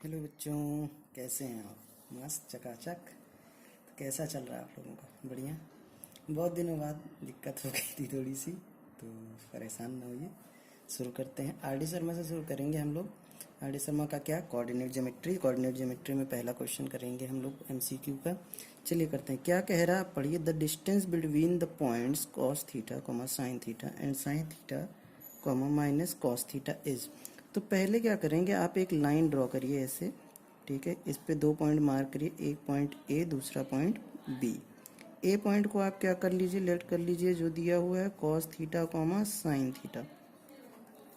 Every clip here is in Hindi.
हेलो बच्चों, कैसे हैं आप? मस्त चकाचक। तो कैसा चल रहा है आप लोगों का? बढ़िया। बहुत दिनों बाद दिक्कत हो गई थी थोड़ी सी, तो परेशान ना होइए। शुरू करते हैं। आर डी शर्मा से शुरू करेंगे हम लोग। आर डी शर्मा का क्या? कोऑर्डिनेट ज्योमेट्री में पहला क्वेश्चन करेंगे हम लोग एमसीक्यू का। चलिए करते हैं। क्या कह रहा है पढ़िए। The distance between the points cos theta comma sine theta and sign theta comma minus cos theta is. तो पहले क्या करेंगे, आप एक लाइन ड्रॉ करिए ऐसे, ठीक है। इस पे 2 पॉइंट मार्क करिए, एक पॉइंट ए, दूसरा पॉइंट बी। ए पॉइंट को आप क्या कर लीजिए, लेट कर लीजिए, जो दिया हुआ है cos theta comma sine theta,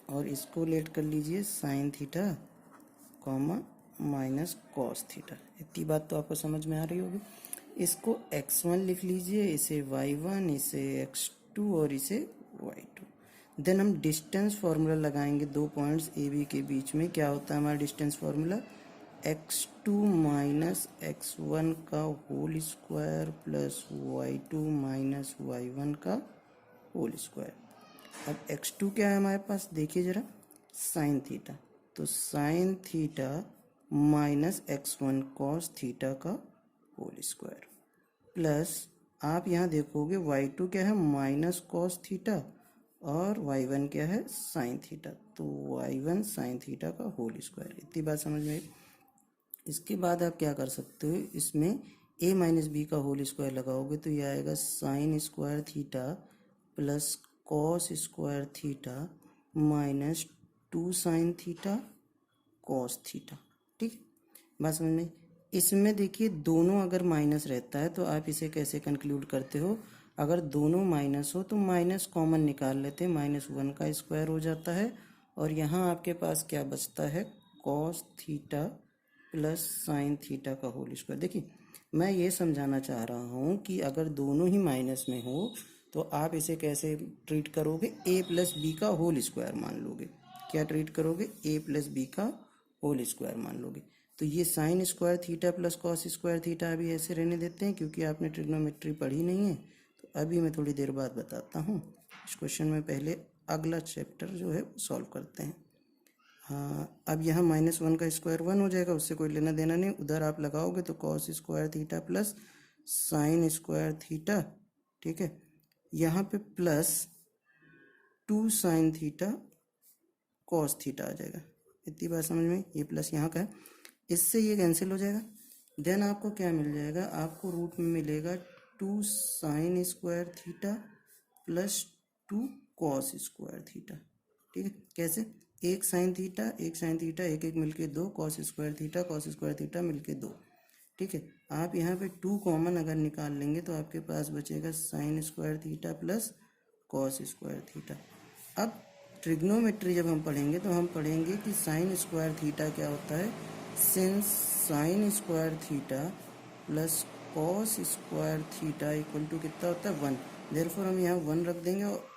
और इसको लेट कर लीजिए sign theta comma minus cos theta. इतनी बात तो आपको समझ में आ रही होगी। इसको x1 लिख लीजिए, इसे y1, इसे x2 और इसे y2। देन हम डिस्टेंस फार्मूला लगाएंगे दो पॉइंट्स ए बी के बीच में। क्या होता है हमारा distance formula? x2 minus x1 का whole square plus y2 minus y1 का होल स्क्वायर। अब x2 क्या है हमारे पास, देखिए जरा, साइन थीटा। तो sign theta minus x1 cos theta का होल स्क्वायर प्लस, आप यहाँ देखोगे y2 क्या है, माइनस कॉस थीटा, और y1 क्या है, साइन थीटा। तो y1 साइन थीटा का होल स्क्वायर। इतनी बात समझ में आई। इसके बाद आप क्या कर सकते हो, इसमें a माइनस बी का होल स्क्वायर लगाओगे तो ये आएगा sign square theta plus cos square theta minus 2 sine theta cos theta. ठीक है, बात समझ में? इसमें देखिए दोनों अगर माइनस रहता है तो आप इसे कैसे कंक्लूड करते हो? अगर दोनों माइनस हो तो माइनस कॉमन निकाल लेते हैं, -1 का स्क्वायर हो जाता है, और यहाँ आपके पास क्या बचता है, cos theta plus sine theta का होल स्क्वायर। देखिए मैं ये समझाना चाह रहा हूँ कि अगर दोनों ही माइनस में हो तो आप इसे कैसे ट्रीट करोगे, a प्लस बी का होल स्क्वायर मान लोगे। क्या ट्रीट करोगे? a प्लस बी का होल स्क्वायर मान लोगे। तो ये sign square theta plus cos square theta अभी ऐसे रहने देते हैं, क्योंकि आपने ट्रिग्नोमेट्री पढ़ी नहीं है। तो अभी मैं थोड़ी देर बाद बताता हूँ। इस क्वेश्चन में पहले अगला चैप्टर जो है सॉल्व करते हैं। हाँ, अब यहाँ -1 का स्क्वायर 1 हो जाएगा, उससे कोई लेना देना नहीं। उधर आप लगाओगे तो cos square theta plus sine square theta, ठीक है। यहाँ पे plus 2 sine theta cos theta आ जाएगा। इतनी बात समझ में? ये प्लस यहाँ का है, इससे ये कैंसिल हो जाएगा। देन आपको क्या मिल जाएगा, आपको रूट में मिलेगा 2 sign square theta plus 2 cos square theta. ठीक है, कैसे? एक साइन थीटा एक साइन थीटा, एक एक मिलके 2, कॉस स्क्वायर थीटा मिलके 2। ठीक है, आप यहाँ पे 2 कॉमन अगर निकाल लेंगे तो आपके पास बचेगा sine square theta plus cos square theta. अब ट्रिग्नोमेट्री जब हम पढ़ेंगे तो हम पढ़ेंगे कि साइन स्क्वायर थीटा क्या होता है। Since sine square theta plus cos square theta equal to कितना होता है, 1। देयरफॉर हम यहाँ 1 रख देंगे और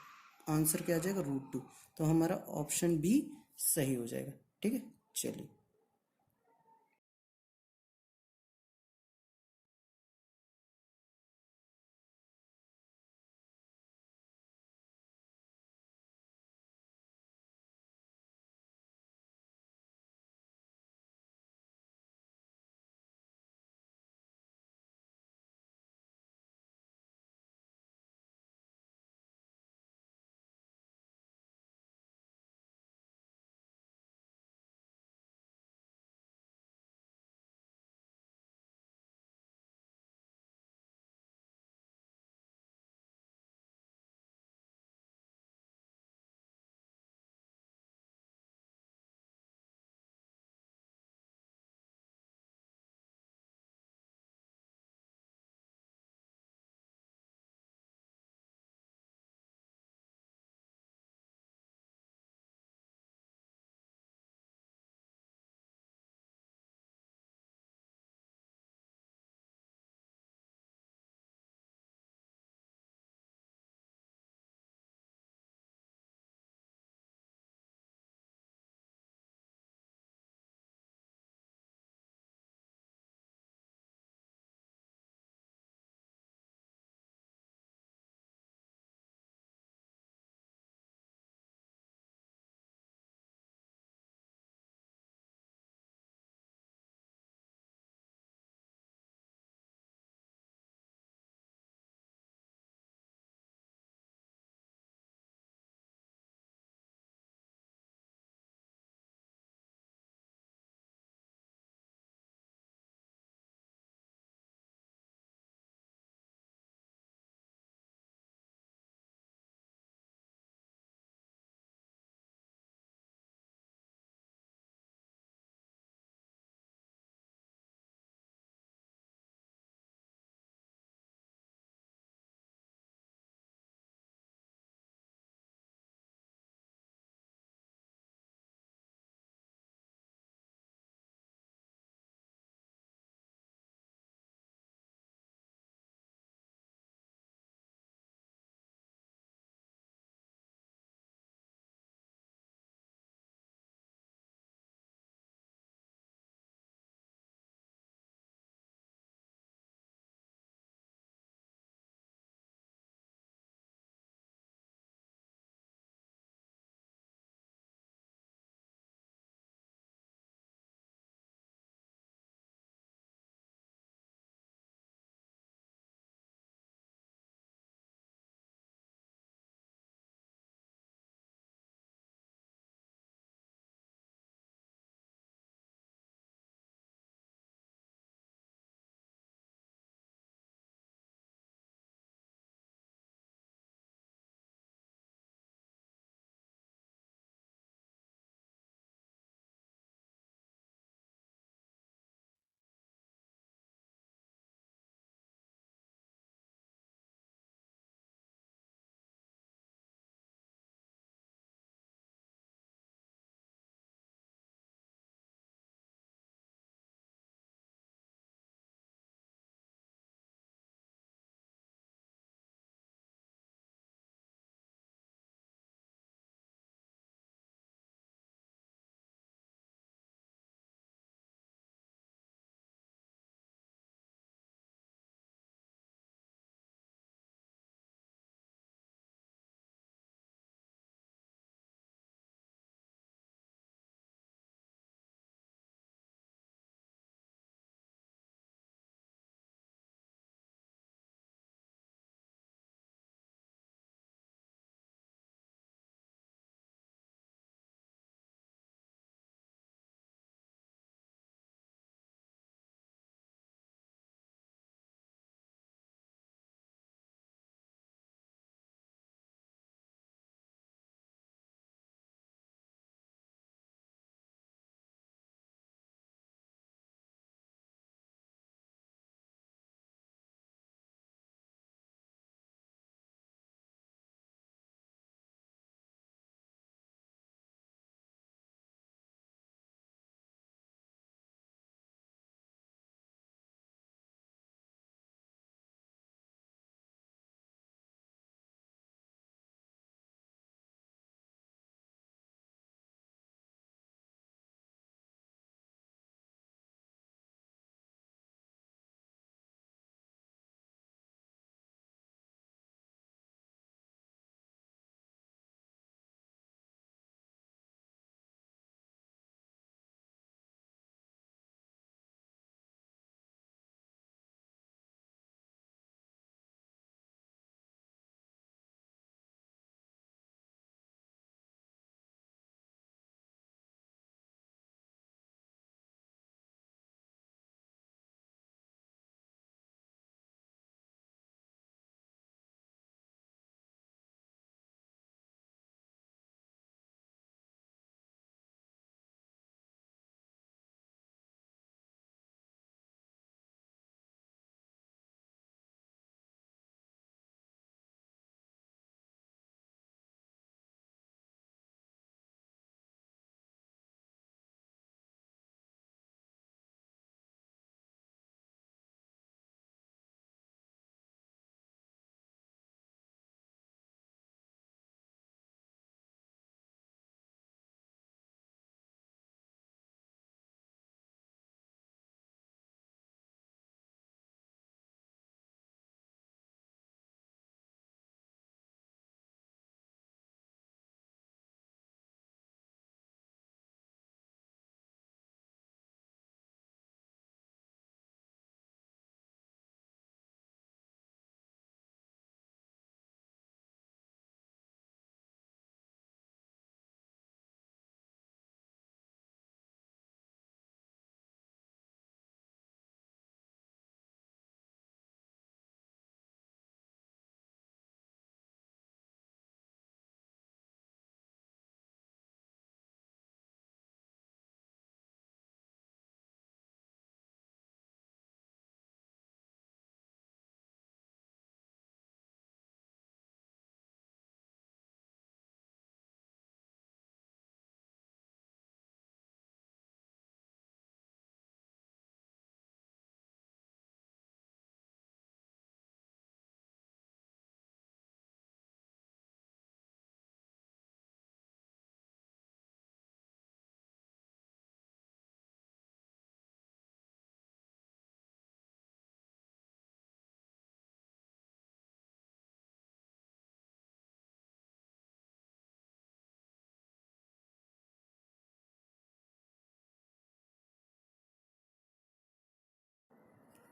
आंसर क्या आ जाएगा, √2। तो हमारा ऑप्शन बी सही हो जाएगा। ठीक है, चलिए।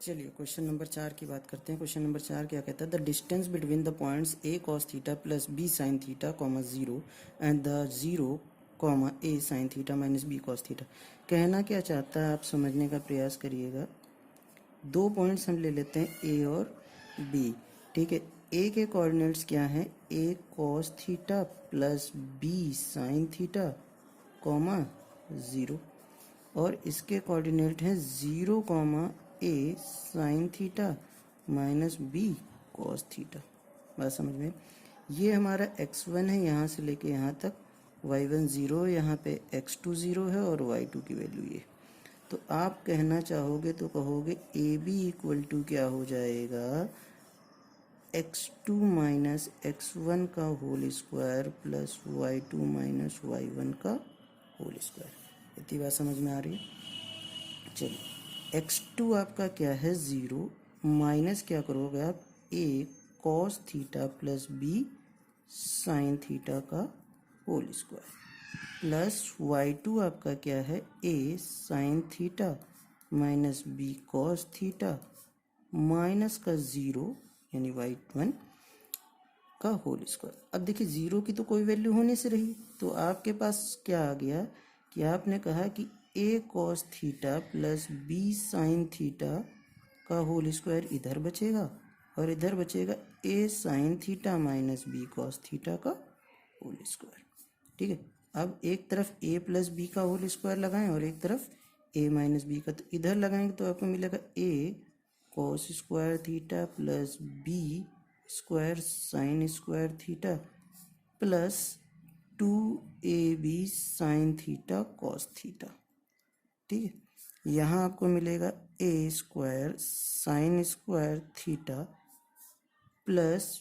चलिए क्वेश्चन नंबर 4 की बात करते हैं। क्वेश्चन नंबर 4 क्या कहता है? The distance between the points A cos theta plus B sine theta comma 0 and the 0 comma A sine theta minus B cos theta. कहना क्या चाहता है आप समझने का प्रयास करिएगा। दो पॉइंट्स हम ले लेते हैं ए और बी, ठीक है। ए के कोऑर्डिनेट्स क्या हैं? A cos theta plus B sine theta comma 0, और इसके कोऑर्डिनेट हैं 0 comma A sine theta minus B cos theta. बात समझ में? ये हमारा x1 है यहाँ से लेके यहाँ तक, y1 0, यहाँ पे x2 0 है और y2 की वैल्यू ये। तो आप कहना चाहोगे तो कहोगे ए बी इक्वल टू क्या हो जाएगा? x2 माइनस x1 का whole square plus y2 minus y1 का होल स्क्वायर। इतनी बात समझ में आ रही है? चलिए x2 आपका क्या है? 0 माइनस क्या करोगे आप? a cos theta plus b sine theta का होल स्क्वायर प्लस y2 आपका क्या है? a sign theta minus b cos theta minus का 0 यानी y1 का होल स्क्वायर। अब देखिए 0 की तो कोई वैल्यू होने से रही, तो आपके पास क्या आ गया कि आपने कहा कि a cos theta plus b sine theta का होल स्क्वायर इधर बचेगा और इधर बचेगा a sign theta minus b cos theta का होल स्क्वायर, ठीक है। अब एक तरफ a प्लस बी का होल स्क्वायर लगाएं और एक तरफ a माइनस बी का, तो इधर लगाएंगे तो आपको मिलेगा a cos square theta plus b square sine square theta plus 2ab sign theta cos theta, ठीक है। यहाँ आपको मिलेगा a square sine square theta plus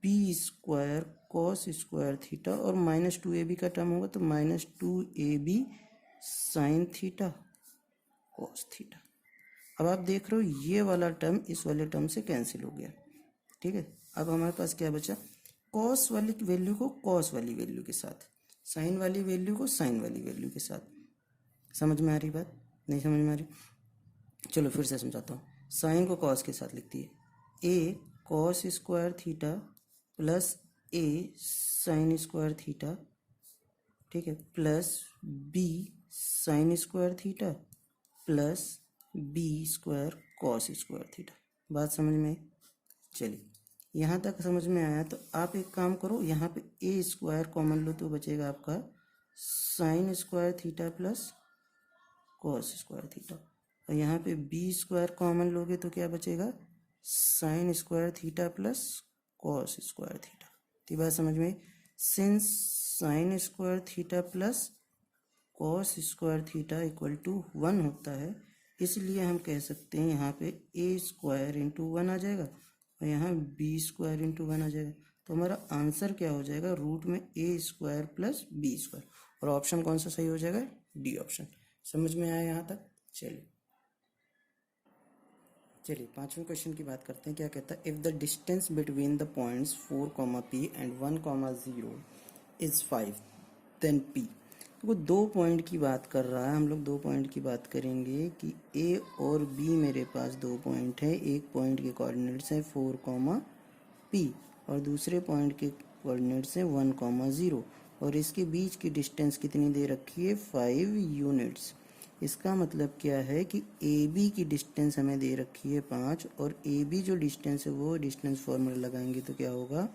b square cos square theta और माइनस 2ab का टर्म होगा तो minus 2ab sign theta cos theta. अब आप देख रहे हो ये वाला टर्म इस वाले टर्म से कैंसिल हो गया, ठीक है। अब हमारे पास क्या बचा? कॉस वाली वैल्यू को कॉस वाली वैल्यू के साथ, साइन वाली वैल्यू को साइन वाली वैल्यू के साथ। समझ में आ रही बात? नहीं समझ में आ रही? चलो फिर से समझाता हूँ। साइन को कॉस के साथ लिखती है a cos square theta plus a sign square theta, ठीक है, plus b sign square theta plus b square cos square theta. बात समझ में? चलिए यहाँ तक समझ में आया तो आप एक काम करो, यहाँ पे a स्क्वायर कॉमन लो तो बचेगा आपका sign square theta plus cos square theta, और यहाँ पे b स्क्वायर कॉमन लोगे तो क्या बचेगा? Sine square theta plus cos square theta. तो बात समझ में? Since sine square theta plus cos square theta equal to 1 होता है, इसलिए हम कह सकते हैं यहाँ पे a स्क्वायर इंटू 1 आ जाएगा और यहाँ b स्क्वायर इंटू 1 आ जाएगा। तो हमारा आंसर क्या हो जाएगा? रूट में a square plus b square, और ऑप्शन कौन सा सही हो जाएगा? D option. समझ में आया यहाँ तक? चलिए पांचवें क्वेश्चन की बात करते हैं। क्या कहता है? If the distance between the points 4 comma p and 1 comma 0 is 5 then p। तो वो दो पॉइंट की बात कर रहा है। हम लोग दो पॉइंट की बात करेंगे कि a और b मेरे पास दो पॉइंट है। एक पॉइंट के कोऑर्डिनेट्स हैं 4 कॉमा p और दूसरे पॉइंट के कोऑर्डिनेट्स हैं 1 कॉमा 0, और इसके बीच की डिस्टेंस कितनी दे रखी है? 5 यूनिट्स। इसका मतलब क्या है कि ए बी की डिस्टेंस हमें दे रखी है 5, और ए बी जो डिस्टेंस है वो डिस्टेंस फॉर्मूला लगाएंगे तो क्या होगा?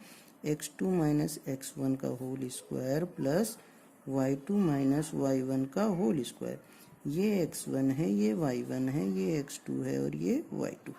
x2 माइनस x1 का whole square plus y2 minus y1 का होल स्क्वायर। ये x1 है, ये y1 है, ये x2 है और ये y2।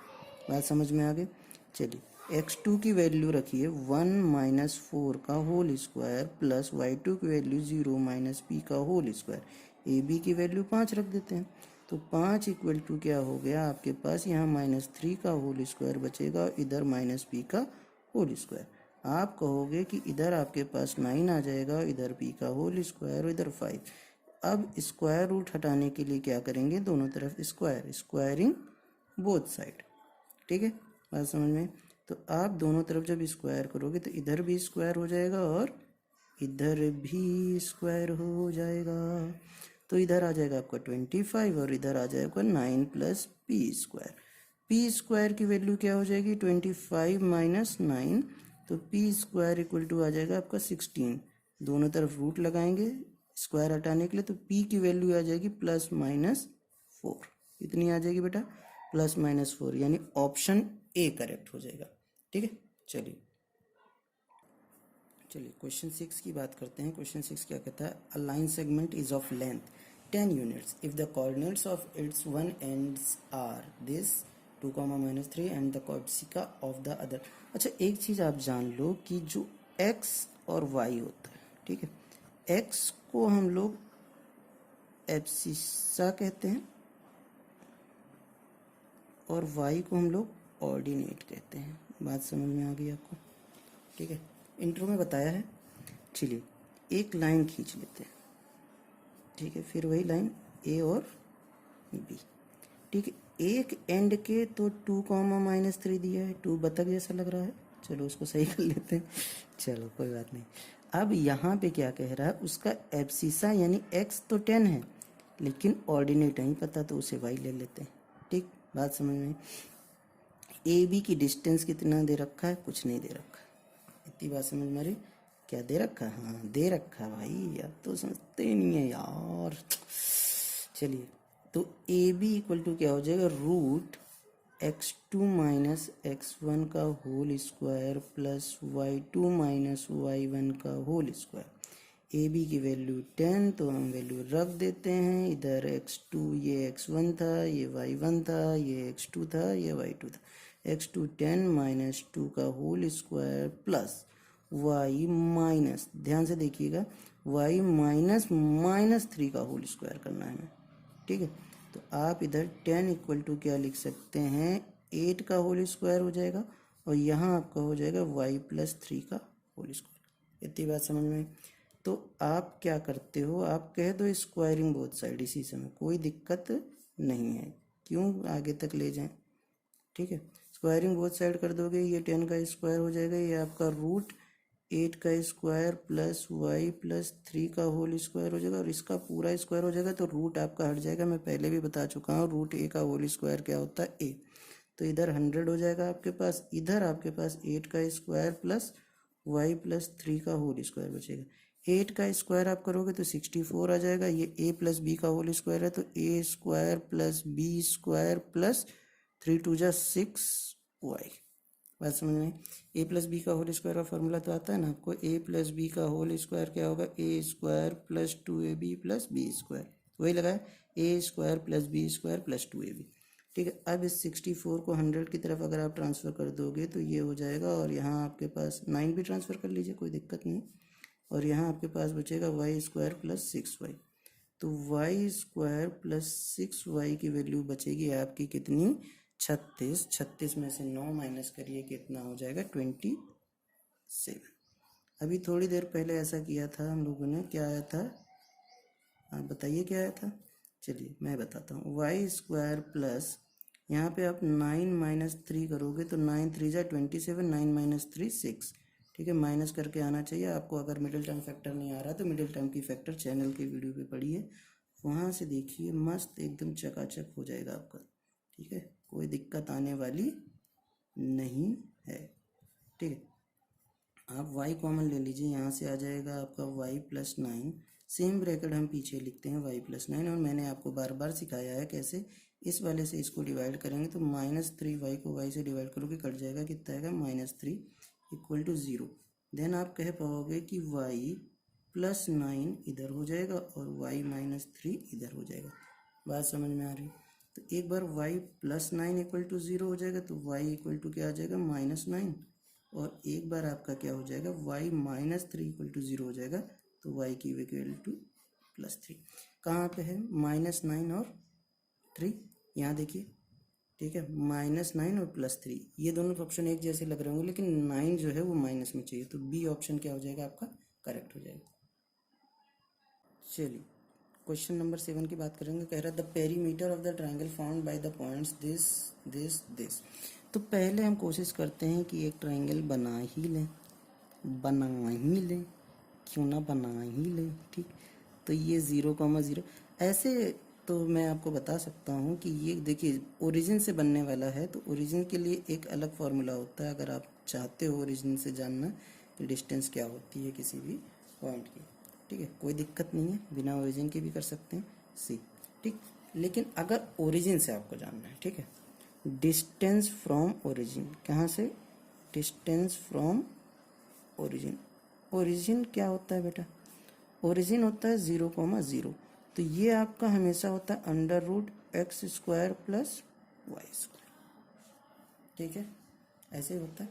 बात समझ में आ गई? चलिए x2 की वैल्यू रखिए 1 माइनस 4 का होल स्क्वायर प्लस y2 की वैल्यू 0 माइनस p का होल स्क्वायर। ए बी की वैल्यू 5 रख देते हैं, तो 5 इक्वल टू क्या हो गया आपके पास? यहाँ -3 का होल स्क्वायर बचेगा और इधर -p का होल स्क्वायर। आप कहोगे कि इधर आपके पास 9 आ जाएगा, इधर p का होल स्क्वायर और इधर 5। अब स्क्वायर रूट हटाने के लिए क्या करेंगे? दोनों तरफ स्क्वायर, स्क्वायरिंग बोथ साइड, ठीक है। बात समझ में? तो आप दोनों तरफ जब स्क्वायर करोगे तो इधर भी स्क्वायर हो जाएगा और इधर भी स्क्वायर हो जाएगा। तो इधर आ जाएगा आपका 25 और इधर आ जाएगा 9 plus p square. P square की वैल्यू क्या हो जाएगी 25 माइनस 9, तो पी स्क्वायर इक्वल टू आ जाएगा आपका 16। दोनों तरफ रूट लगाएंगे स्क्वायर हटाने के लिए, तो पी की वैल्यू आ जाएगी प्लस माइनस 4। इतनी आ जाएगी बेटा प्लस माइनस 4, यानी ऑप्शन ए करेक्ट हो जाएगा। ठीक है, चलिए क्वेश्चन 6 की बात करते हैं। क्वेश्चन 6 क्या कहता है, a line segment is of length 10 units if the coordinates of its one ends are this 2, -3 and the abscissa of the other. अच्छा, एक चीज़ आप जान लो कि जो x और y होता है, ठीक है, x को हम लोग एब्सिसा कहते हैं और y को हम लोग ऑर्डिनेट कहते हैं। बात समझ में आ गई आपको? ठीक है, इंट्रो में बताया है। चलिए एक लाइन खींच लेते हैं, ठीक है, फिर वही लाइन ए और बी। ठीक है, एक एंड के तो 2, -3 दिया है, 2 बतख जैसा लग रहा है, चलो उसको सही कर लेते हैं, चलो कोई बात नहीं। अब यहाँ पे क्या कह रहा है, उसका एब्सिसा यानी x तो 10 है, लेकिन ऑर्डिनेट नहीं पता, तो उसे y ले लेते हैं। ठीक, बात समझ में? ए बी की डिस्टेंस कितना दे रखा है, कुछ नहीं दे रखा, इतनी बात समझ में आ रही? क्या दे रखा है? हाँ दे रखा है भाई, अब तो समझते ही नहीं है यार। चलिए, तो ए बी इक्वल टू क्या हो जाएगा, रूट x2 माइनस x1 का whole square plus y2 minus y1 का होल स्क्वायर। ए बी की वैल्यू 10, तो हम वैल्यू रख देते हैं। इधर x2 ये x1 था, ये y1 था, ये x2 था, ये y2 था। x2 10 माइनस 2 का whole square plus y minus, ध्यान से देखिएगा, y माइनस -3 का होल स्क्वायर करना है हमें। ठीक है, तो आप इधर 10 इक्वल टू क्या लिख सकते हैं, 8 का होल स्क्वायर हो जाएगा, और यहाँ आपका हो जाएगा y प्लस 3 का होल स्क्वायर। इतनी बात समझ में? तो आप क्या करते हो, आप कह दो स्क्वायरिंग बोथ साइड, इसी समय कोई दिक्कत नहीं है, क्यों आगे तक ले जाएं। ठीक है, स्क्वायरिंग बोथ साइड कर दोगे, ये 10 का स्क्वायर हो जाएगा, ये आपका रूट 8 का स्क्वायर प्लस y प्लस 3 का होल स्क्वायर हो जाएगा, और इसका पूरा स्क्वायर हो जाएगा, तो रूट आपका हट जाएगा। मैं पहले भी बता चुका हूँ, रूट a का होल स्क्वायर क्या होता है, a, तो इधर 100 हो जाएगा आपके पास, इधर आपके पास 8 का स्क्वायर प्लस y प्लस 3 का होल स्क्वायर बचेगा। 8 का स्क्वायर आप करोगे तो 64 आ जाएगा, ये a प्लस बी का होल स्क्वायर है, तो a square plus B square plus 3 2 जा 6y। बात समझ में? a प्लस बी का होल स्क्वायर का फॉर्मूला तो आता है ना आपको, a प्लस बी का होल स्क्वायर क्या होगा, a square plus 2ab plus B square, वही लगाए, a square plus B square plus 2ab। ठीक है, अब इस 64 को 100 की तरफ अगर आप ट्रांसफ़र कर दोगे तो ये हो जाएगा, और यहाँ आपके पास 9 भी ट्रांसफ़र कर लीजिए, कोई दिक्कत नहीं, और यहाँ आपके पास बचेगा y स्क्वायर प्लस 6y। तो y स्क्वायर प्लस 6y की वैल्यू बचेगी आपकी कितनी, 36। 36 में से 9 माइनस करिए, कितना हो जाएगा, 27। अभी थोड़ी देर पहले ऐसा किया था हम लोगों ने, क्या आया था, आप बताइए क्या आया था। चलिए मैं बताता हूँ, वाई स्क्वायर प्लस, यहाँ पे आप 9 माइनस 3 करोगे तो 9 3 जा 27, 9 माइनस 3 6। ठीक है, माइनस करके आना चाहिए आपको। अगर मिडिल टर्म फैक्टर नहीं आ रहा तो मिडिल टर्म की फैक्टर चैनल की वीडियो पे पढ़िए, वहाँ से देखिए, मस्त एकदम चकाचक हो जाएगा आपका। ठीक है, कोई दिक्कत आने वाली नहीं है। ठीक है, आप y कॉमन ले लीजिए, यहाँ से आ जाएगा आपका y प्लस 9, सेम ब्रैकेट हम पीछे लिखते हैं y प्लस 9, और मैंने आपको बार बार सिखाया है कैसे, इस वाले से इसको डिवाइड करेंगे तो -3y को y से डिवाइड करोगे कट जाएगा, कितना आएगा, -3 इक्वल टू 0। देन आप कह पाओगे कि y प्लस 9 इधर हो जाएगा और y माइनस 3 इधर हो जाएगा। बात समझ में आ रही? तो एक बार y प्लस 9 इक्वल टू 0 हो जाएगा, तो y इक्वल टू क्या आ जाएगा, -9, और एक बार आपका क्या हो जाएगा, y माइनस 3 इक्वल टू 0 हो जाएगा, तो y की इक्वल टू +3। कहाँ पे है, -9 और 3, यहाँ देखिए। ठीक है, -9 और +3, ये दोनों ऑप्शन एक जैसे लग रहे होंगे, लेकिन 9 जो है वो माइनस में चाहिए, तो बी ऑप्शन क्या हो जाएगा आपका, करेक्ट हो जाएगा। चलिए क्वेश्चन नंबर 7 की बात करेंगे। कह रहा है the perimeter of the triangle found by the points this this this. तो पहले हम कोशिश करते हैं कि एक ट्राइंगल बना ही लें, क्यों ना बना ही लें। ठीक, तो ये 0, 0 ऐसे तो मैं आपको बता सकता हूँ कि ये देखिए ओरिजिन से बनने वाला है, तो ओरिजिन के लिए एक अलग फार्मूला होता है। अगर आप चाहते हो ओरिजिन से जानना कि डिस्टेंस क्या होती है किसी भी पॉइंट की, ठीक है, कोई दिक्कत नहीं है, बिना ओरिजिन के भी कर सकते हैं सी, ठीक। लेकिन अगर ओरिजिन से आपको जानना है, ठीक है, डिस्टेंस फ्रॉम ओरिजिन, कहाँ से, डिस्टेंस फ्रॉम ओरिजिन। ओरिजिन क्या होता है बेटा, ओरिजिन होता है 0,0, तो ये आपका हमेशा होता है √x² प्लस y², ठीक है, ऐसे ही होता है,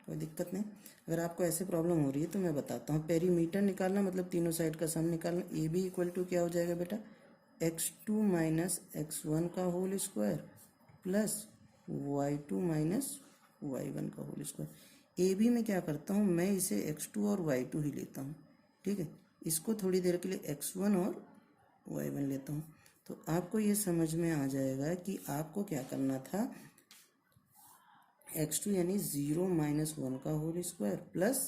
कोई दिक्कत नहीं। अगर आपको ऐसे प्रॉब्लम हो रही है तो मैं बताता हूँ। पेरीमीटर निकालना मतलब तीनों साइड का सम निकालना। ए बी इक्वल टू क्या हो जाएगा बेटा, x2 माइनस x1 का whole square plus y2 minus y1 का होल स्क्वायर। ए बी में क्या करता हूँ मैं, इसे x2 और y2 ही लेता हूँ, ठीक है, इसको थोड़ी देर के लिए x1 और y1 लेता हूँ। तो आपको ये समझ में आ जाएगा कि आपको क्या करना था, x2 यानी 0 माइनस 1 का होल स्क्वायर प्लस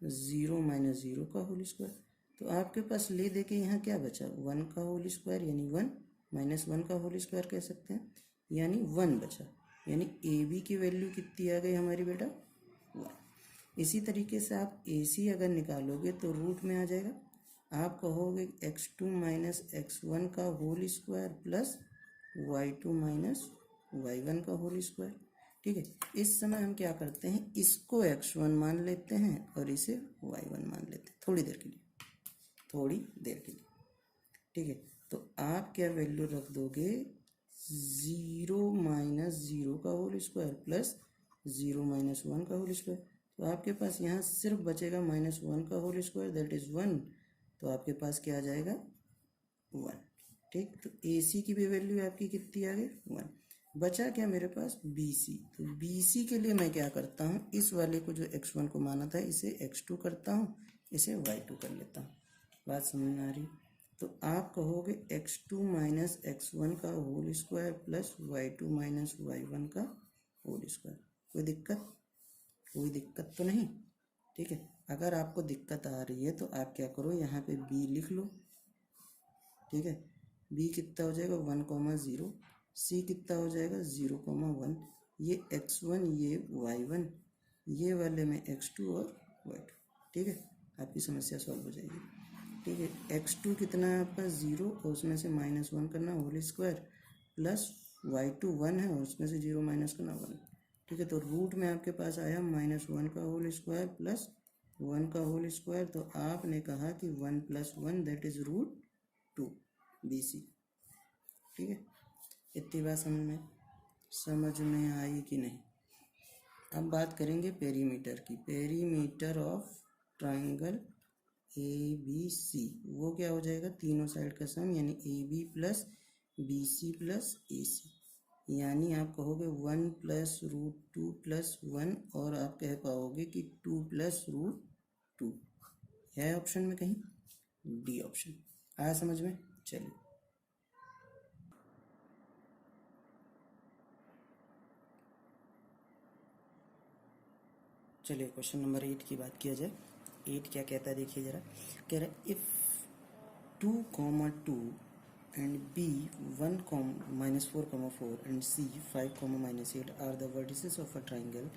0 माइनस 0 का होल स्क्वायर। तो आपके पास ले दे के यहाँ क्या बचा, 1 का होल स्क्वायर यानी 1 माइनस 1 का होल स्क्वायर कह सकते हैं, यानी 1 बचा। यानी ए बी की वैल्यू कितनी आ गई हमारी बेटा, 1। इसी तरीके से आप ए सी अगर निकालोगे तो रूट में आ जाएगा, आप कहोगे x2 माइनस x1 का whole square plus y2 minus y1 का होल स्क्वायर, ठीक है। इस समय हम क्या करते हैं, इसको x1 मान लेते हैं और इसे y1 मान लेते हैं थोड़ी देर के लिए, थोड़ी देर के लिए, ठीक है। तो आप क्या वैल्यू रख दोगे, 0 माइनस 0 का होल स्क्वायर प्लस 0 माइनस 1 का होल स्क्वायर। तो आपके पास यहाँ सिर्फ बचेगा -1 का होल स्क्वायर, दैट इज़ 1। तो आपके पास क्या आ जाएगा, 1, ठीक। तो ए सी की भी वैल्यू आपकी कितनी आ गई, 1। बचा क्या मेरे पास, बी सी। तो बी सी के लिए मैं क्या करता हूँ, इस वाले को जो x1 को माना था इसे x2 करता हूँ, इसे y2 कर लेता हूँ। बात समझ में आ रही। तो आप कहोगे x2 माइनस x1 का whole square plus y2 minus y1 का होल स्क्वायर। कोई दिक्कत, कोई दिक्कत तो नहीं, ठीक है। अगर आपको दिक्कत आ रही है तो आप क्या करो, यहाँ पे b लिख लो, ठीक है। b कितना हो जाएगा, 1,0, c कितना हो जाएगा 0,1, ये x1 ये y1, ये वाले में x2 और y2, ठीक है। आपकी समस्या सॉल्व हो जाएगी, ठीक है। x2 कितना है आपका 0 और उसमें से -1 करना होल स्क्वायर प्लस y2 1 है और उसमें से 0 माइनस करना 1, ठीक है। तो रूट में आपके पास आया -1 का होल स्क्वायर प्लस 1 का होल स्क्वायर। तो आपने कहा कि 1 plus 1 that is √2 B C, ठीक है। इतनी बात समझ में आई कि नहीं। अब बात करेंगे पेरीमीटर की। Perimeter of triangle A B C, वो क्या हो जाएगा, तीनों साइड का सम, यानी A B plus B C plus A C. यानी आप कहोगे 1 प्लस √2 प्लस 1, और आप कह पाओगे कि 2 प्लस √2 है ऑप्शन में कहीं, डी ऑप्शन। आया समझ में। चलिए क्वेश्चन नंबर 8 की बात किया जाए। 8 क्या कहता है देखिए जरा, कह रहा है if 2,2 and b 1, -4,4 and c 5, -8 are the vertices of a triangle,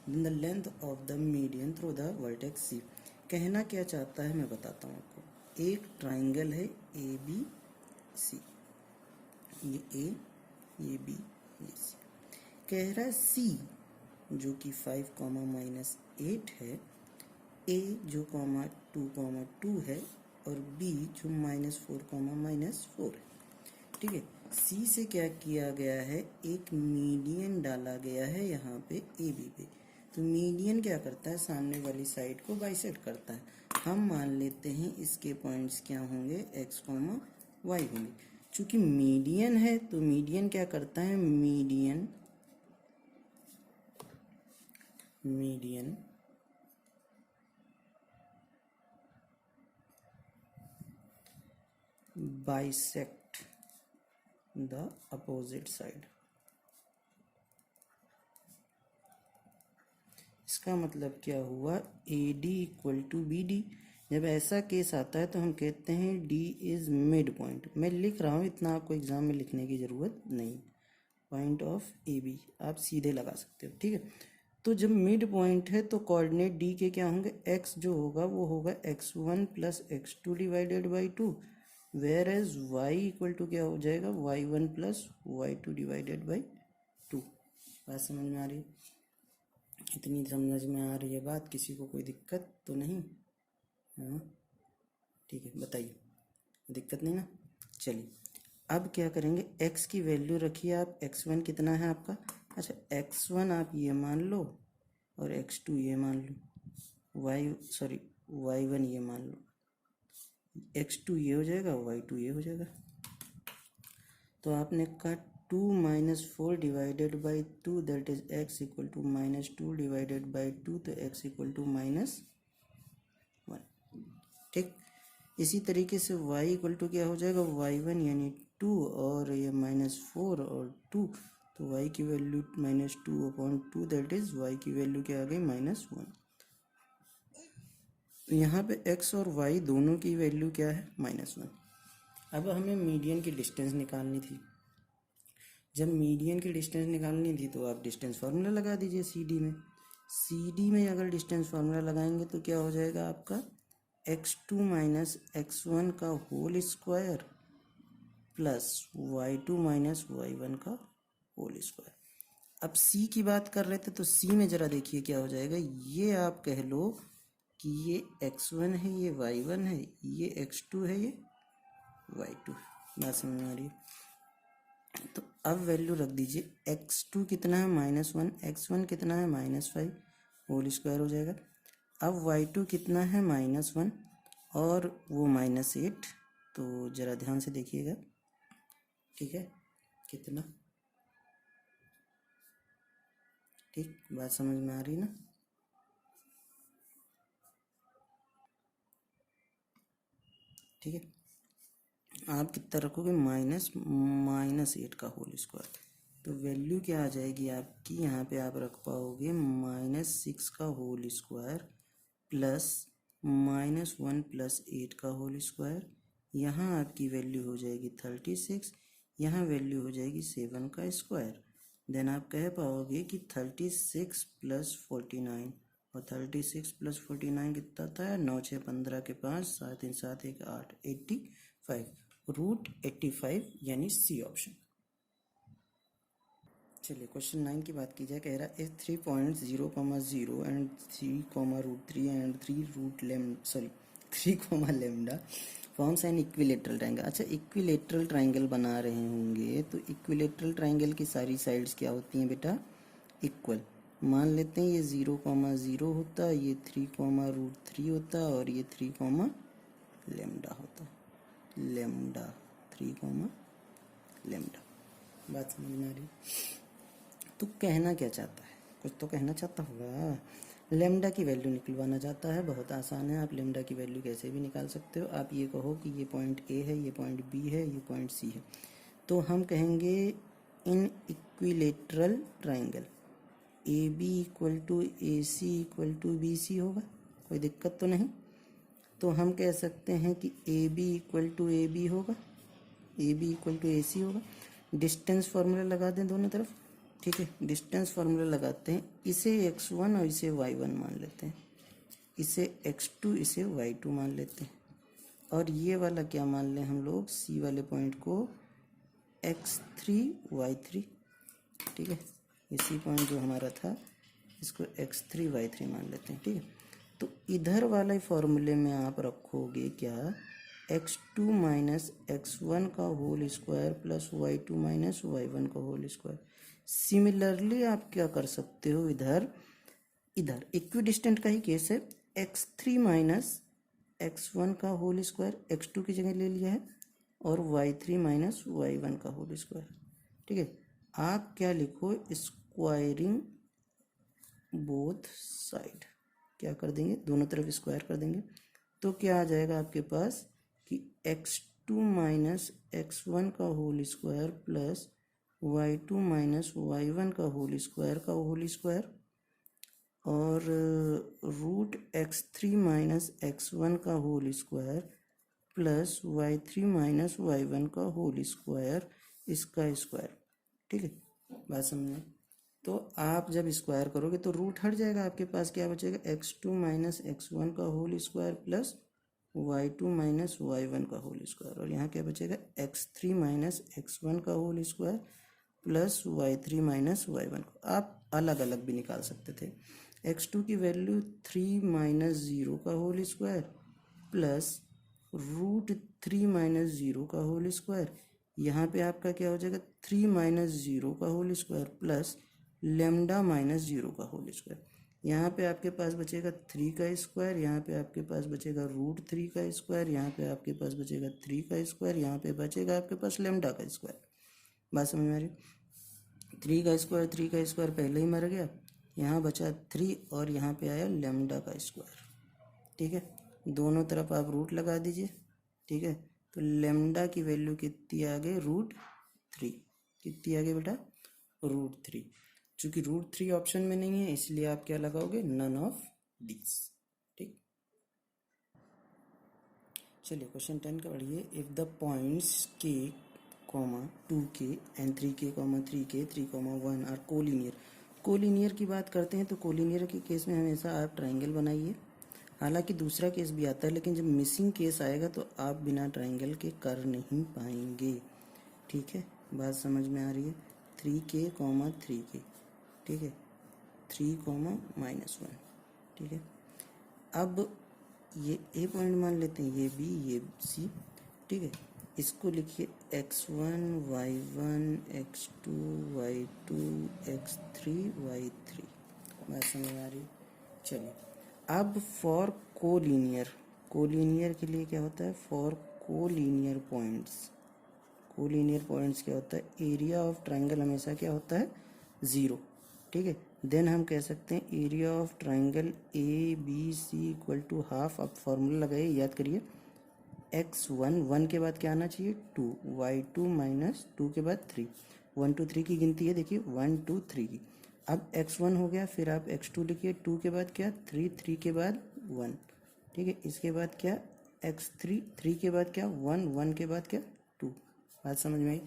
then the length of the median through the vertex c। कहना क्या चाहता है मैं बताता हूँ आपको। एक ट्राइंगल है ए बी सी, ये ए ये बी ये सी। कह रहा है सी जो कि 5, -8 है, ए जो (2,2) है, और बी जो -4, है, ठीक है। सी से क्या किया गया है, एक मीडियन डाला गया है यहाँ पे ए बी पे। तो मीडियन क्या करता है, सामने वाली साइड को बाइसेक्ट करता है। हम मान लेते हैं इसके पॉइंट्स क्या होंगे, x, y होंगे। चूंकि मीडियन है तो मीडियन क्या करता है, median bisect the opposite side. इसका मतलब क्या हुआ, AD इक्वल टू BD, जब ऐसा केस आता है तो हम कहते हैं डी इज़ मिड पॉइंट। मैं लिख रहा हूँ, इतना आपको एग्जाम में लिखने की ज़रूरत नहीं। पॉइंट ऑफ ए बी आप सीधे लगा सकते हो, ठीक है। तो जब मिड पॉइंट है तो कोऑर्डिनेट डी के क्या होंगे, एक्स जो होगा वो होगा x1 plus x2 divided by 2, whereas Y equal to क्या हो जाएगा, y1 plus y2 divided by 2। बात समझ में आ रही है? इतनी समझ में आ रही है बात? किसी को कोई दिक्कत तो नहीं? हाँ ठीक है, बताइए, दिक्कत नहीं ना? चलिए अब क्या करेंगे, x की वैल्यू रखिए आप, x1 कितना है आपका, अच्छा x1 आप ये मान लो और x2 ये मान लो, y1 ये मान लो, x2 ये हो जाएगा, y2 ये हो जाएगा। तो आपने कहा 2 minus 4 divided by 2 that is x equal to minus 2 divided by 2, तो x इक्वल टू माइनस 1, ठीक। इसी तरीके से y इक्वल टू क्या हो जाएगा, y1 यानी 2 और ये माइनस 4 और 2, तो y की value minus 2/2 that is y की वैल्यू क्या आ गई, -1। तो यहाँ पे x और y दोनों की वैल्यू क्या है, -1। अब हमें मीडियन की डिस्टेंस निकालनी थी। जब मीडियन की डिस्टेंस निकालनी थी तो आप डिस्टेंस फार्मूला लगा दीजिए सी डी में अगर डिस्टेंस फार्मूला लगाएंगे तो क्या हो जाएगा आपका, x2 माइनस x1 का whole square plus y2 minus y1 का होल स्क्वायर। अब c की बात कर रहे थे तो c में ज़रा देखिए क्या हो जाएगा, ये आप कह लो कि ये x1 है, ये y1 है, ये x2 है, ये y2 है। बात समझ में आ रही है? तो अब वैल्यू रख दीजिए, x2 कितना है, -1, x1 कितना है, -5, होल स्क्वायर हो जाएगा। अब y2 कितना है, -1 और वो -8, तो ज़रा ध्यान से देखिएगा, ठीक है, कितना, ठीक, बात समझ में आ रही ना? ठीक है, आप कितना रखोगे, -8 का होल स्क्वायर, तो वैल्यू क्या आ जाएगी आपकी, यहाँ पे आप रख पाओगे -6 का होल स्क्वायर प्लस -1 प्लस 8 का होल स्क्वायर। यहाँ आपकी वैल्यू हो जाएगी 36, यहाँ वैल्यू हो जाएगी 7 का स्क्वायर। देन आप कह पाओगे कि 36 प्लस 49, और 36 प्लस 49 कितना था, 9 6 15 के 5, 7 3 7 1 8, 85, √85 यानी सी ऑप्शन। चलिए क्वेश्चन 9 की बात की जाए, कह रहा है 3.0,0 and 3, and 3, forms an equilateral triangle. अच्छा, इक्विलेटरल ट्रायंगल बना रहे होंगे तो इक्विलेटरल ट्रायंगल की सारी साइड्स क्या होती हैं बेटा, इक्वल। मान लेते हैं ये 0,0 होता, ये 3, होता और ये 3, लेमडा होता, लेमडा 3, लेमडा। बात समझ में आ रही? तो कहना क्या चाहता है, कुछ तो कहना चाहता होगा। लेमडा की वैल्यू निकलवाना चाहता है, बहुत आसान है, आप लेमडा की वैल्यू कैसे भी निकाल सकते हो। आप ये कहो कि ये पॉइंट ए है, ये पॉइंट बी है, ये पॉइंट सी है, तो हम कहेंगे in equilateral triangle A B equal to A C equal to B C होगा, कोई दिक्कत तो नहीं। तो हम कह सकते हैं कि A B equal to A B होगा, A B equal to A C होगा। डिस्टेंस फार्मूला लगा दें दोनों तरफ, ठीक है, डिस्टेंस फार्मूला लगाते हैं, इसे x1 और इसे y1 मान लेते हैं, इसे x2 इसे y2 मान लेते हैं, और ये वाला क्या मान लें हम लोग, c वाले पॉइंट को x3 y3, ठीक है, इसी पॉइंट जो हमारा था इसको x3 y3 मान लेते हैं, ठीक है। तो इधर वाले फॉर्मूले में आप रखोगे क्या, x2 माइनस x1 का whole square plus y2 minus y1 का होल स्क्वायर। सिमिलरली आप क्या कर सकते हो, इधर इधर इक्विडिस्टेंट का ही केस है, x3 माइनस x1 का होल स्क्वायर x2 की जगह ले लिया है, और y3 माइनस y1 का होल स्क्वायर, ठीक है। आप क्या लिखो, स्क्वायरिंग बोथ साइड, क्या कर देंगे, दोनों तरफ स्क्वायर कर देंगे, तो क्या आ जाएगा आपके पास कि x2 माइनस x1 का whole square plus y2 minus y1 का होल स्क्वायर और रूट x3 माइनस x1 का whole square plus y3 minus y1 का होल स्क्वायर इसका स्क्वायर। ठीक है, बात समझ में। तो आप जब स्क्वायर करोगे तो रूट हट जाएगा, आपके पास क्या बचेगा, x2 माइनस x1 का whole square plus y2 minus y1 का होल स्क्वायर, और यहाँ क्या बचेगा, x3 माइनस x1 का whole square plus y3 minus y1 को आप अलग अलग भी निकाल सकते थे। x2 की वैल्यू 3 माइनस 0 का whole square plus root 3 minus 0 का होल स्क्वायर, यहाँ पे आपका क्या हो जाएगा, 3 माइनस 0 का whole square plus lambda minus 0 का होल स्क्वायर। यहाँ पे आपके पास बचेगा 3 का स्क्वायर, यहाँ पे आपके पास बचेगा रूट 3 का स्क्वायर, यहाँ पे आपके पास बचेगा 3 का स्क्वायर, यहाँ पे बचेगा आपके पास लेमडा का स्क्वायर। बात समझ में आ रही, 3 का स्क्वायर पहले ही मर गया, यहाँ बचा 3 और यहाँ पे आया लेमडा का स्क्वायर। ठीक है, दोनों तरफ आप रूट लगा दीजिए। ठीक है, तो लेमडा की वैल्यू कितनी आ गई, रूट 3। कितनी आ गई बेटा, रूट 3। चूंकि रूट 3 ऑप्शन में नहीं है इसलिए आप क्या लगाओगे, नन ऑफ दीज। ठीक, चलिए क्वेश्चन 10 का पढ़िए। इफ द पॉइंट्स के, 2k and 3k, 3k, 3, 1 are collinear. Collinear की बात करते हैं तो कोलिनियर के केस में हमेशा आप ट्राइंगल बनाइए। हालांकि दूसरा केस भी आता है, लेकिन जब मिसिंग केस आएगा तो आप बिना ट्राइंगल के कर नहीं पाएंगे। ठीक है, बात समझ में आ रही है। 3k, 3k, ठीक है, 3, -1। ठीक है, अब ये ए पॉइंट मान लेते हैं, ये बी, ये सी। ठीक है, इसको लिखिए x1, y1, x2, y2, x3, y3। बात समझ में आ रही है। चलिए, अब फॉर कोलिनियर, कोलिनियर के लिए क्या होता है, for collinear points, collinear points क्या होता है, एरिया ऑफ ट्राइंगल हमेशा क्या होता है, 0। ठीक है, देन हम कह सकते हैं area of triangle A B C equal to half. अब फॉर्मूला लगाइए, याद करिए, x1, 1 के बाद क्या आना चाहिए, 2, y2 माइनस 2 के बाद 3, 1 2 3 की गिनती है, देखिए 1 2 3 की। अब x1 हो गया, फिर आप x2 लिखिए, 2 के बाद क्या, 3, 3 के बाद 1। ठीक है, इसके बाद क्या, x3, 3 के बाद क्या, 1, 1 के बाद क्या, 2। बात समझ में आई,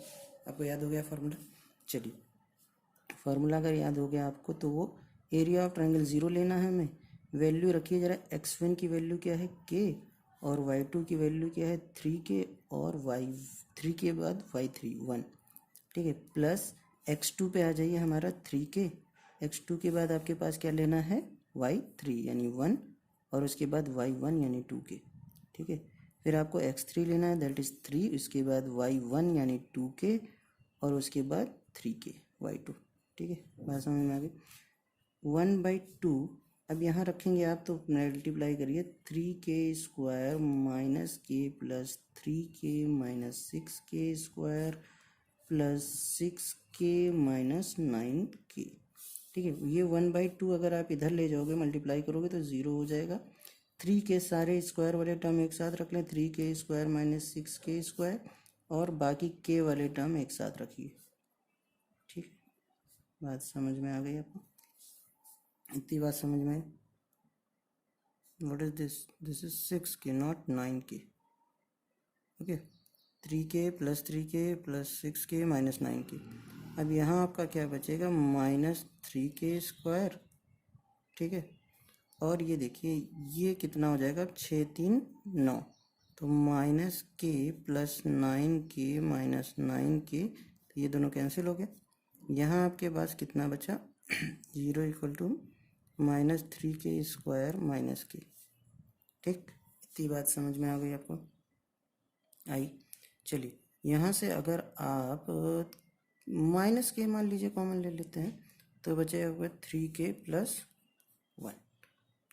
आपको याद हो गया फार्मूला। चलिए, फार्मूला अगर याद हो गया आपको तो वो एरिया ऑफ ट्राइंगल 0 लेना है हमें। वैल्यू रखिए जरा, x1 की वैल्यू क्या है, k, और y2 की वैल्यू क्या है, 3k, और y3 के बाद y3, 1। ठीक है, प्लस x2 पे आ जाइए हमारा 3k, x2 के बाद आपके पास क्या लेना है, y3 यानी 1, और उसके बाद y1 यानी 2k। ठीक है, फिर आपको x3 लेना है, दैट इज़ 3, उसके बाद y1 यानी 2k, और उसके बाद 3k, y2। ठीक है, बात समझ में आ गई। 1/2 अब यहाँ रखेंगे आप तो मल्टीप्लाई करिए, 3k² minus k plus 3k minus 6k square plus 6k minus 9k। ठीक है, ये 1/2 अगर आप इधर ले जाओगे मल्टीप्लाई करोगे तो 0 हो जाएगा। 3 के सारे स्क्वायर वाले टर्म एक साथ रख लें, 3k² माइनस 6k स्क्वायर, और बाकी k वाले टर्म एक साथ रखिए। ठीक, बात समझ में आ गई आपको, इतनी बात समझ में आई। What is this, this is 6k not 9k। Okay, 3k plus 3k plus 6k minus 9k। अब यहाँ आपका क्या बचेगा, -3k²। ठीक है, और ये देखिए ये कितना हो जाएगा, 6 3 9, तो -k plus 9k minus 9k, तो ये दोनों कैंसिल हो गए। यहाँ आपके पास कितना बचा, 0 equal to -3k² minus k। ठीक, इतनी बात समझ में आ गई आपको, आई। चलिए, यहाँ से अगर आप -k मान लीजिए, कॉमन ले लेते हैं, तो बचेगा 3k प्लस 1।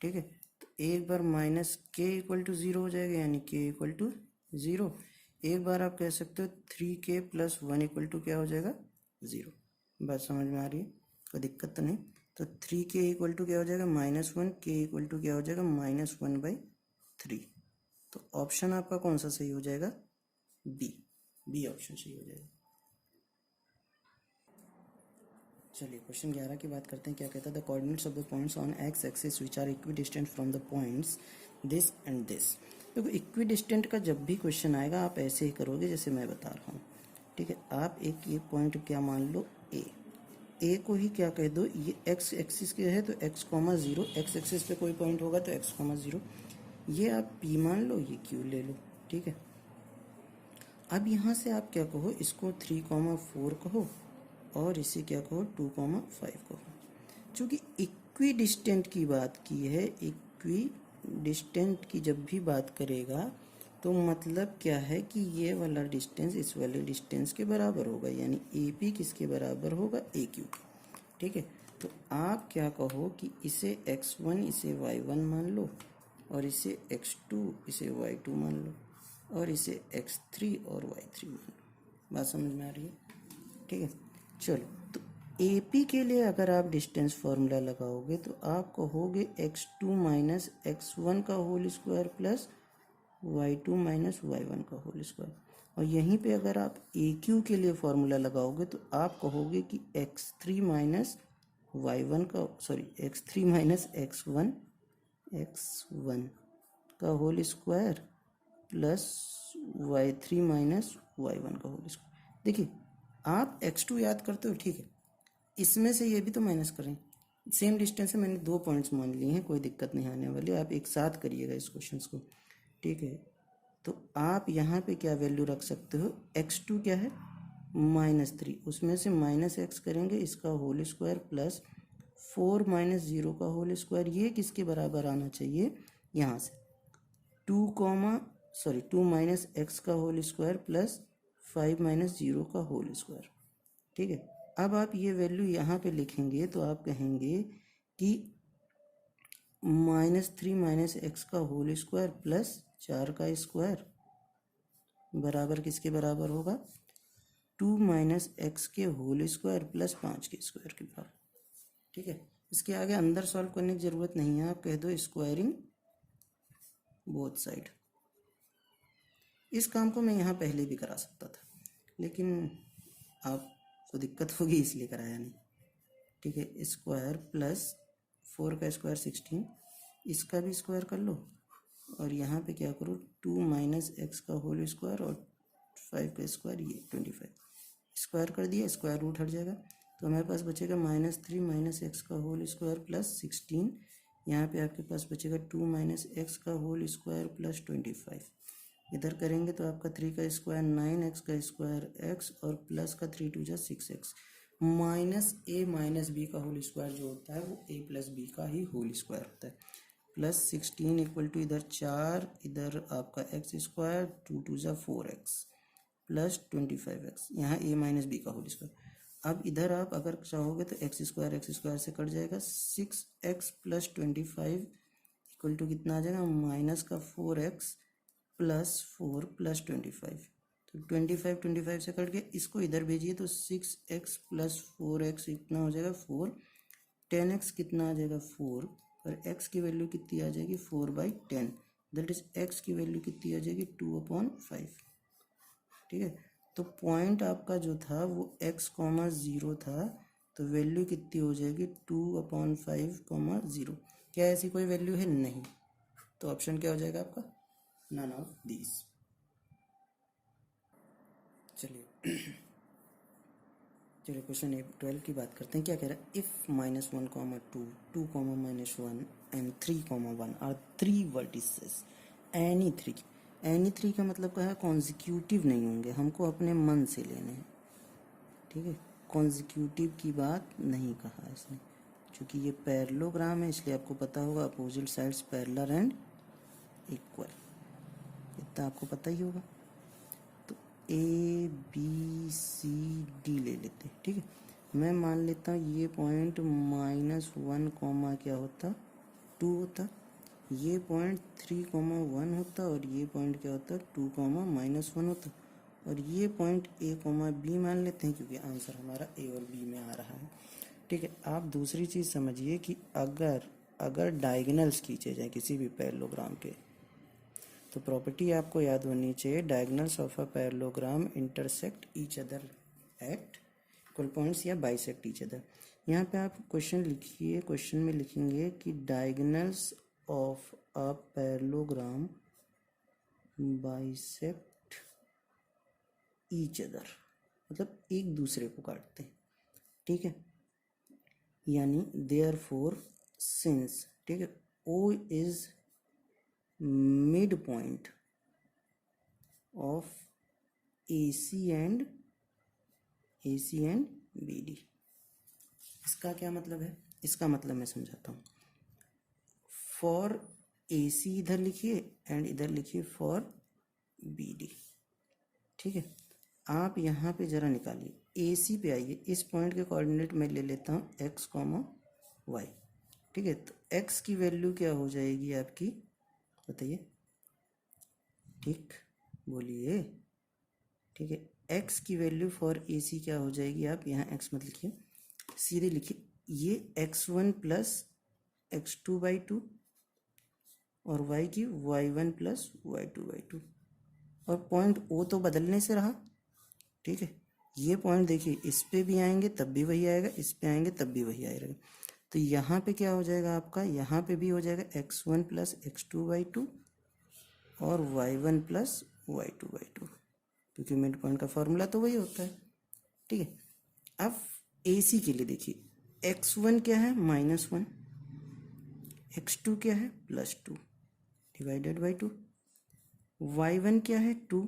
ठीक है, तो एक बार -k इक्वल टू 0 हो जाएगा, यानी k इक्वल टू 0। एक बार आप कह सकते हो 3k प्लस 1 इक्वल टू क्या हो जाएगा, 0। बात समझ में आ रही है, कोई दिक्कत तो नहीं। तो 3k इक्वल टू क्या हो जाएगा, -1, k इक्वल टू क्या हो जाएगा, -1/3। तो ऑप्शन आपका कौन सा सही हो जाएगा, बी, बी ऑप्शन सही हो जाएगा। चलिए क्वेश्चन 11 की बात करते हैं। क्या कहता है, the coordinates of the points on X axis which are equidistant from the points this and this. देखो इक्विडिस्टेंट का जब भी क्वेश्चन आएगा आप ऐसे ही करोगे जैसे मैं बता रहा हूँ, ठीक है। आप एक ये पॉइंट क्या मान लो, ए को ही क्या कह दो, ये एक्स एक्सिस के है तो x comma zero, x axis पे कोई पॉइंट होगा तो एक्स कॉमा जीरो, ये आप पी मान लो, ये क्यू ले लो, ठीक है। अब यहाँ से आप क्या कहो, इसको 3,4 कहो और इसे क्या कहो 2,5 कहो। चूँकि इक्वी डिस्टेंट की बात की है, इक्वी डिस्टेंट की जब भी बात करेगा तो मतलब क्या है कि ये वाला डिस्टेंस इस वाले डिस्टेंस के बराबर होगा, यानी ए पी किसके बराबर होगा, ए क्यू के, ठीक है। तो आप क्या कहो कि इसे x1 इसे y1 मान लो और इसे x2 इसे y2 मान लो और इसे x3 और y3 मान लो। बात समझ में आ रही है, ठीक है। चलो तो ए पी के लिए अगर आप डिस्टेंस फार्मूला लगाओगे तो आप कहोगे x2 माइनस x1 का whole square plus y2 minus y1 का होल स्क्वायर। और यहीं पे अगर आप ए क्यू के लिए फार्मूला लगाओगे तो आप कहोगे कि x3 माइनस y1 का x3 माइनस x1 का whole square plus y3 minus y1 का होल स्क्वायर। देखिए आप x2 याद करते हो, ठीक है, इसमें से ये भी तो माइनस करें, सेम डिस्टेंस है, मैंने 2 पॉइंट्स मान लिए हैं, कोई दिक्कत नहीं आने वाली, आप एक साथ करिएगा इस क्वेश्चन को, ठीक है। तो आप यहाँ पे क्या वैल्यू रख सकते हो, x2 क्या है -3, उसमें से -x करेंगे इसका होल स्क्वायर प्लस 4 माइनस 0 का होल स्क्वायर, ये किसके बराबर आना चाहिए, यहाँ से 2 माइनस x का होल स्क्वायर प्लस 5 माइनस 0 का होल स्क्वायर, ठीक है। अब आप ये वैल्यू यहाँ पे लिखेंगे तो आप कहेंगे कि -3 माइनस एक्स का होल स्क्वायर प्लस 4 का स्क्वायर बराबर किसके बराबर होगा, 2 माइनस एक्स के होल स्क्वायर प्लस 5 के स्क्वायर के बराबर, ठीक है। इसके आगे अंदर सॉल्व करने की ज़रूरत नहीं है, आप कह दो स्क्वायरिंग बोथ साइड। इस काम को मैं यहाँ पहले भी करा सकता था लेकिन आपको दिक्कत होगी इसलिए कराया नहीं, ठीक है। स्क्वायर प्लस 4 का स्क्वायर 16, इसका भी स्क्वायर कर लो और यहाँ पे क्या करो 2 माइनस एक्स का होल स्क्वायर और 5 का स्क्वायर, ये 25 स्क्वायर कर दिया, स्क्वायर रूट हट जाएगा तो हमारे पास बचेगा -3 माइनस एक्स का होल स्क्वायर प्लस 16, यहाँ पे आपके पास बचेगा 2 माइनस एक्स का होल स्क्वायर प्लस 25, इधर करेंगे तो आपका 3 का स्क्वायर 9x का स्क्वायर x और प्लस का 3 2 जा 6x minus a minus b का होल स्क्वायर जो होता है वो a प्लस b का ही होल स्क्वायर होता है, प्लस 16 इक्वल टू इधर 4, इधर आपका x स्क्वायर 2 2 जा 4x प्लस 25x, यहाँ a माइनस b का होल स्क्वायर। अब इधर आप अगर चाहोगे तो x स्क्वायर से कट जाएगा, 6x प्लस 25 इक्वल टू कितना आ जाएगा, माइनस का 4x प्लस 4 प्लस 25, तो 25 से कट गया, इसको इधर भेजिए तो 6x प्लस 4x इतना हो जाएगा 4, 10x कितना आ जाएगा 4 और x की वैल्यू कितनी आ जाएगी 4/10, दैट इज x की वैल्यू कितनी आ जाएगी 2/5, ठीक है। तो पॉइंट आपका जो था वो x, 0 था तो वैल्यू कितनी हो जाएगी 2/5, 0। क्या ऐसी कोई वैल्यू है, नहीं, तो ऑप्शन क्या हो जाएगा आपका, नन ऑफ दीज। चलिए क्वेश्चन 12 की बात करते हैं। क्या कह रहा है, if -1, 2, 2, -1 and 3, 1 are 3 vertices, any three का मतलब क्या है, कॉन्जिक्यूटिव नहीं होंगे, हमको अपने मन से लेने हैं, ठीक है। कॉन्जिक्यूटिव की बात नहीं कहा इसने, क्योंकि ये पैरेललोग्राम है इसलिए आपको पता होगा opposite sides parallel and equal, इतना आपको पता ही होगा। तो ए बी सी डी ले लेते हैं, ठीक है। मैं मान लेता हूँ ये पॉइंट -1, क्या होता 2 होता, ये पॉइंट 3, 1 होता और ये पॉइंट क्या होता 2, -1 होता, और ये पॉइंट ए, बी मान लेते हैं क्योंकि आंसर हमारा ए और बी में आ रहा है, ठीक है। आप दूसरी चीज़ समझिए कि अगर डायगोनल्स खींचे जाए किसी भी पैरेललोग्राम के तो प्रॉपर्टी आपको याद होनी चाहिए, diagonals of a parallelogram intersect each other at equal points या बाइसेक्ट ईच अदर। यहाँ पे आप क्वेश्चन लिखिए, क्वेश्चन में लिखेंगे कि diagonals of a parallelogram bisect each other, मतलब एक दूसरे को काटते हैं, ठीक है। यानी देयरफॉर सिंस, ठीक है, O is mid point of AC and BD। इसका क्या मतलब है? इसका मतलब मैं समझाता हूँ। फॉर AC इधर लिखिए एंड इधर लिखिए फॉर BD, ठीक है। आप यहाँ पे जरा निकालिए, AC पे आइए, इस पॉइंट के कोऑर्डिनेट मैं ले लेता हूँ x, y, ठीक है। तो x की वैल्यू क्या हो जाएगी आपकी, बताइए, ठीक, बोलिए, ठीक है। x की वैल्यू फॉर AC क्या हो जाएगी, आप यहाँ x मत लिखिए, सीधे लिखिए, ये x1 प्लस x2/2 और y की y1 प्लस y2/2, और पॉइंट O तो बदलने से रहा, ठीक है। ये पॉइंट देखिए, इस पे भी आएंगे तब भी वही आएगा, इस पे आएंगे तब भी वही आएगा। तो यहाँ पे क्या हो जाएगा आपका, यहाँ पे भी हो जाएगा x1 प्लस x2/2 और y1 प्लस y2/2, क्योंकि मिड पॉइंट का फॉर्मूला तो वही होता है, ठीक है। अब AC के लिए देखिए, x1 क्या है -1, x2 क्या है +2 डिवाइडेड बाई 2, y1 क्या है 2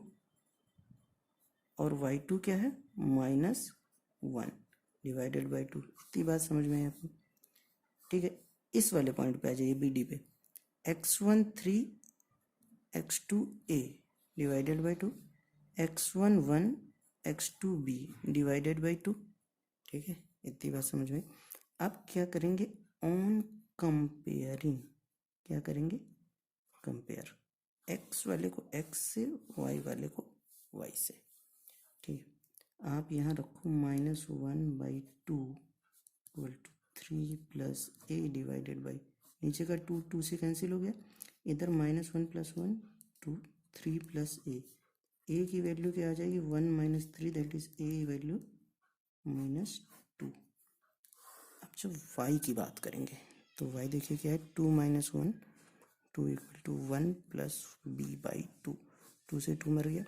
और y2 क्या है -1 डिवाइडेड बाई 2। इतनी बात समझ में है आपको, ठीक है। इस वाले पॉइंट पे आ जाइए, BD पे, x1 3 x2 A divided by 2, x1 1 x2 B divided by 2, ठीक है। इतनी बात समझ में। अब क्या करेंगे, ऑन कंपेयरिंग, क्या करेंगे, कंपेयर x वाले को x से, y वाले को y से, ठीक है। आप यहाँ रखो -1/2 equal to 3 plus A divided by, नीचे का 2 2 से कैंसिल हो गया, इधर -1 + 1 2, 3 प्लस A की वैल्यू क्या आ जाएगी 1 - 3, दैट इज A वैल्यू -2। अब जब y की बात करेंगे तो y देखिए क्या है, 2 - 1 2 इक्वल टू 1 प्लस B/2, 2 से 2 मर गया,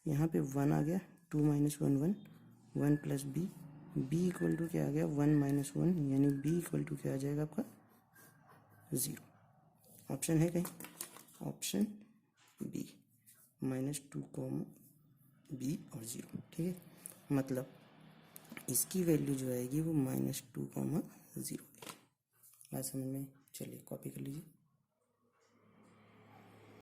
यहाँ पे 1 आ गया, 2 - 1 1, 1 प्लस B इक्वल टू क्या आ गया 1 - 1, यानी B इक्वल टू क्या आ जाएगा आपका 0। ऑप्शन है कहीं, ऑप्शन B -2, B और 0, ठीक है। मतलब इसकी वैल्यू जो आएगी वो -2, 0। बात समझ में, चलिए कॉपी कर लीजिए।